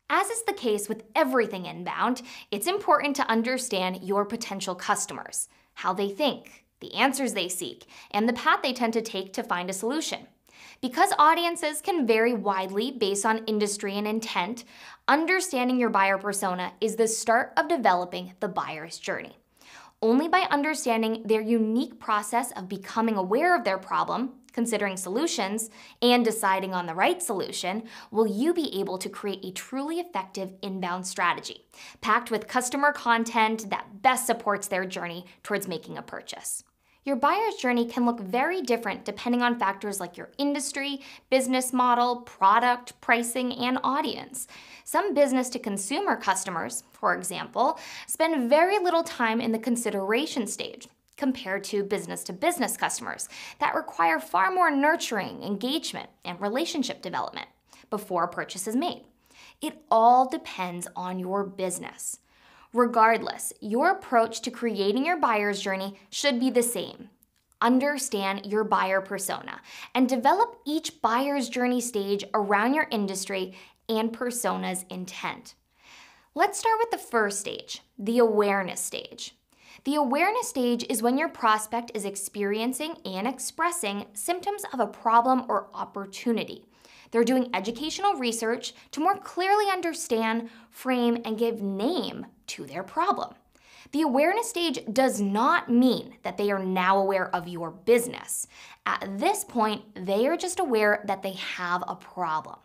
As is the case with everything inbound, it's important to understand your potential customers, how they think, the answers they seek, and the path they tend to take to find a solution. Because audiences can vary widely based on industry and intent, understanding your buyer persona is the start of developing the buyer's journey. Only by understanding their unique process of becoming aware of their problem, considering solutions, and deciding on the right solution, will you be able to create a truly effective inbound strategy, packed with customer content that best supports their journey towards making a purchase. Your buyer's journey can look very different depending on factors like your industry, business model, product, pricing, and audience. Some business-to-consumer customers, for example, spend very little time in the consideration stage compared to business-to-business customers that require far more nurturing, engagement, and relationship development before a purchase is made. It all depends on your business. Regardless, your approach to creating your buyer's journey should be the same. Understand your buyer persona and develop each buyer's journey stage around your industry and persona's intent. Let's start with the first stage, the awareness stage. The awareness stage is when your prospect is experiencing and expressing symptoms of a problem or opportunity. They're doing educational research to more clearly understand, frame, and give name to their problem. The awareness stage does not mean that they are now aware of your business. At this point, they are just aware that they have a problem.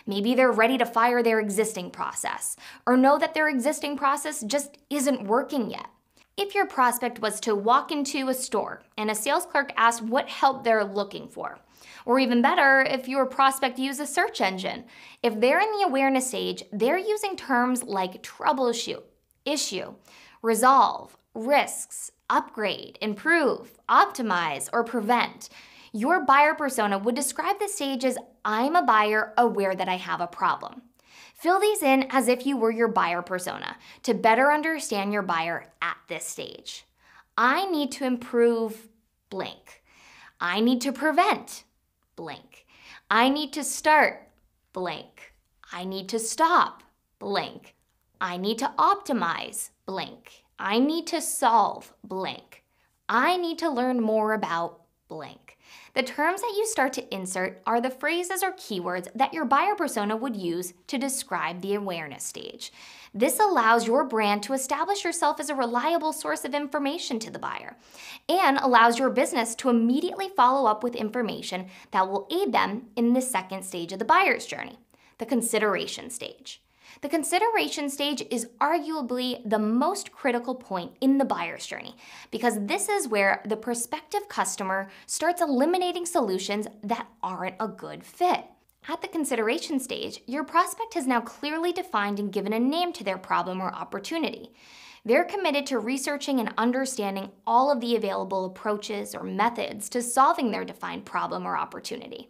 Maybe they're ready to fire their existing process, or know that their existing process just isn't working yet. If your prospect was to walk into a store and a sales clerk asked what help they're looking for, or even better, if your prospect used a search engine, if they're in the awareness stage, they're using terms like troubleshoot, issue, resolve, risks, upgrade, improve, optimize, or prevent. Your buyer persona would describe this stage as, I'm a buyer aware that I have a problem. Fill these in as if you were your buyer persona to better understand your buyer at this stage. I need to improve blank. I need to prevent blank. I need to start blank. I need to stop blank. I need to optimize blank. I need to solve blank. I need to learn more about blank. The terms that you start to insert are the phrases or keywords that your buyer persona would use to describe the awareness stage. This allows your brand to establish yourself as a reliable source of information to the buyer and allows your business to immediately follow up with information that will aid them in the second stage of the buyer's journey, the consideration stage. The consideration stage is arguably the most critical point in the buyer's journey because this is where the prospective customer starts eliminating solutions that aren't a good fit. At the consideration stage, your prospect has now clearly defined and given a name to their problem or opportunity. They're committed to researching and understanding all of the available approaches or methods to solving their defined problem or opportunity.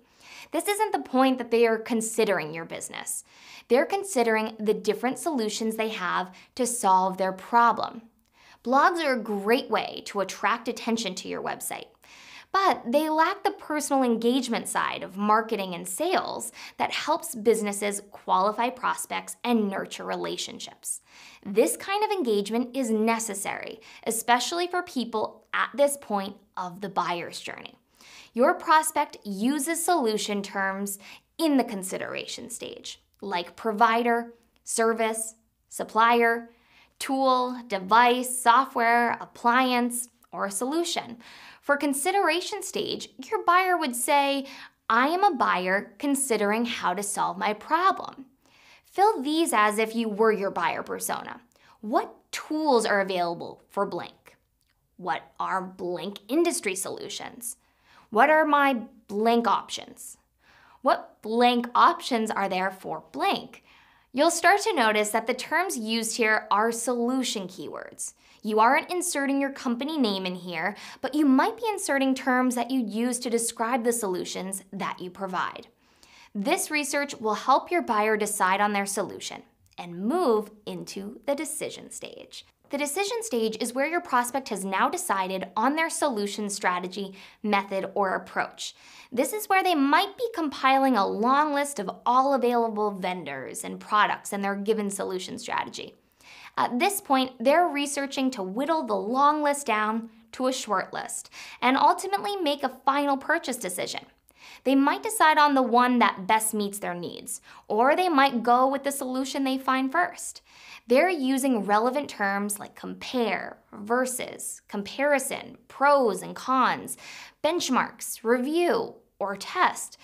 This isn't the point that they are considering your business. They're considering the different solutions they have to solve their problem. Blogs are a great way to attract attention to your website, but they lack the personal engagement side of marketing and sales that helps businesses qualify prospects and nurture relationships. This kind of engagement is necessary, especially for people at this point of the buyer's journey. Your prospect uses solution terms in the consideration stage, like provider, service, supplier, tool, device, software, appliance, or solution. For consideration stage, your buyer would say, I am a buyer considering how to solve my problem. Fill these as if you were your buyer persona. What tools are available for blank? What are blank industry solutions? What are my blank options? What blank options are there for blank? You'll start to notice that the terms used here are solution keywords. You aren't inserting your company name in here, but you might be inserting terms that you use to describe the solutions that you provide. This research will help your buyer decide on their solution and move into the decision stage. The decision stage is where your prospect has now decided on their solution strategy, method, or approach. This is where they might be compiling a long list of all available vendors and products in their given solution strategy. At this point, they're researching to whittle the long list down to a short list and ultimately make a final purchase decision. They might decide on the one that best meets their needs, or they might go with the solution they find first. They're using relevant terms like compare, versus, comparison, pros and cons, benchmarks, review, or test.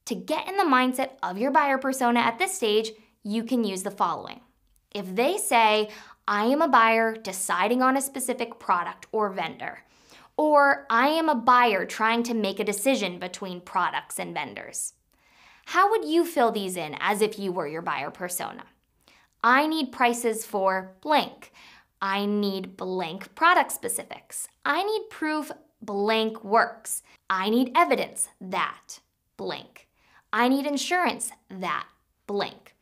To get in the mindset of your buyer persona at this stage, you can use the following. If they say, I am a buyer deciding on a specific product or vendor, or I am a buyer trying to make a decision between products and vendors. How would you fill these in as if you were your buyer persona? I need prices for blank. I need blank product specifics. I need proof blank works. I need evidence that blank. I need insurance that blank.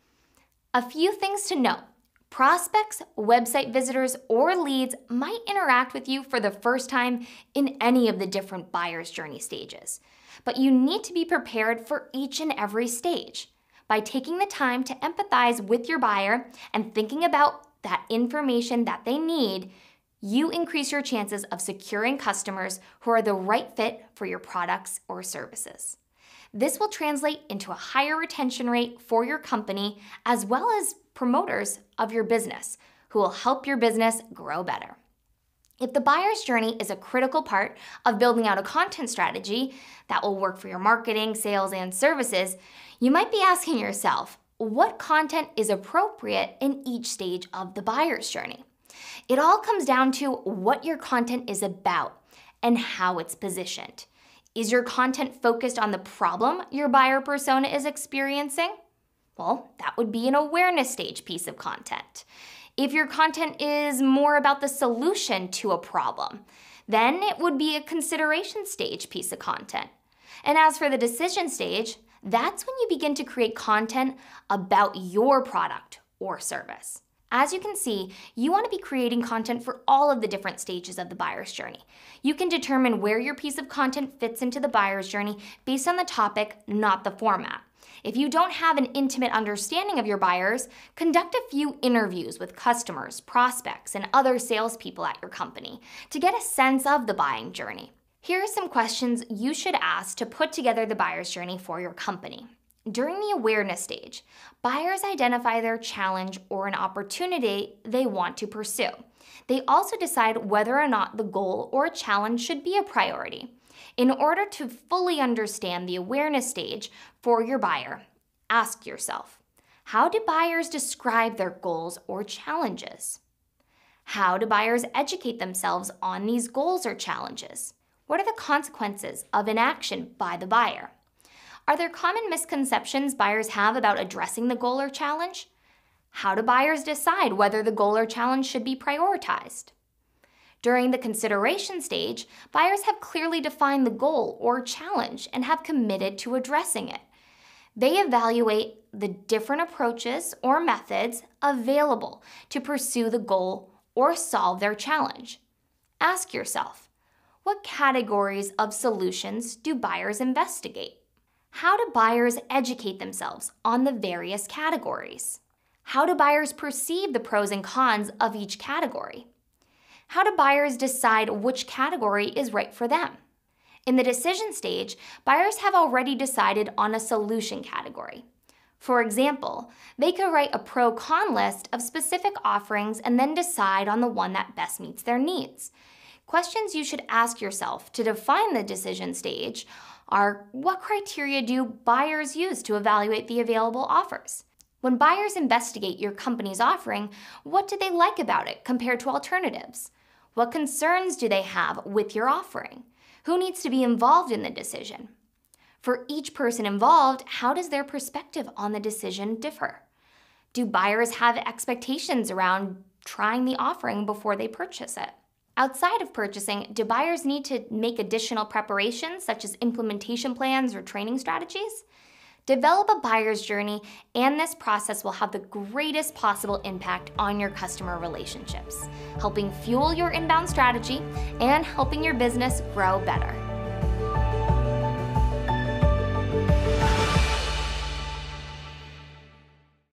A few things to note. Prospects, website visitors, or leads might interact with you for the first time in any of the different buyer's journey stages. But you need to be prepared for each and every stage. By taking the time to empathize with your buyer and thinking about that information that they need, you increase your chances of securing customers who are the right fit for your products or services. This will translate into a higher retention rate for your company as well as promoters of your business who will help your business grow better. If the buyer's journey is a critical part of building out a content strategy that will work for your marketing, sales, and services, you might be asking yourself, what content is appropriate in each stage of the buyer's journey? It all comes down to what your content is about and how it's positioned. Is your content focused on the problem your buyer persona is experiencing? Well, that would be an awareness stage piece of content. If your content is more about the solution to a problem, then it would be a consideration stage piece of content. And as for the decision stage, that's when you begin to create content about your product or service. As you can see, you want to be creating content for all of the different stages of the buyer's journey. You can determine where your piece of content fits into the buyer's journey based on the topic, not the format. If you don't have an intimate understanding of your buyers, conduct a few interviews with customers, prospects, and other salespeople at your company to get a sense of the buying journey. Here are some questions you should ask to put together the buyer's journey for your company. During the awareness stage, buyers identify their challenge or an opportunity they want to pursue. They also decide whether or not the goal or challenge should be a priority. In order to fully understand the awareness stage for your buyer, ask yourself, how do buyers describe their goals or challenges? How do buyers educate themselves on these goals or challenges? What are the consequences of inaction by the buyer? Are there common misconceptions buyers have about addressing the goal or challenge? How do buyers decide whether the goal or challenge should be prioritized? During the consideration stage, buyers have clearly defined the goal or challenge and have committed to addressing it. They evaluate the different approaches or methods available to pursue the goal or solve their challenge. Ask yourself, what categories of solutions do buyers investigate? How do buyers educate themselves on the various categories? How do buyers perceive the pros and cons of each category? How do buyers decide which category is right for them? In the decision stage, buyers have already decided on a solution category. For example, they could write a pro-con list of specific offerings and then decide on the one that best meets their needs. Questions you should ask yourself to define the decision stage are, what criteria do buyers use to evaluate the available offers? When buyers investigate your company's offering, what do they like about it compared to alternatives? What concerns do they have with your offering? Who needs to be involved in the decision? For each person involved, how does their perspective on the decision differ? Do buyers have expectations around trying the offering before they purchase it? Outside of purchasing, do buyers need to make additional preparations such as implementation plans or training strategies? Develop a buyer's journey, and this process will have the greatest possible impact on your customer relationships, helping fuel your inbound strategy and helping your business grow better.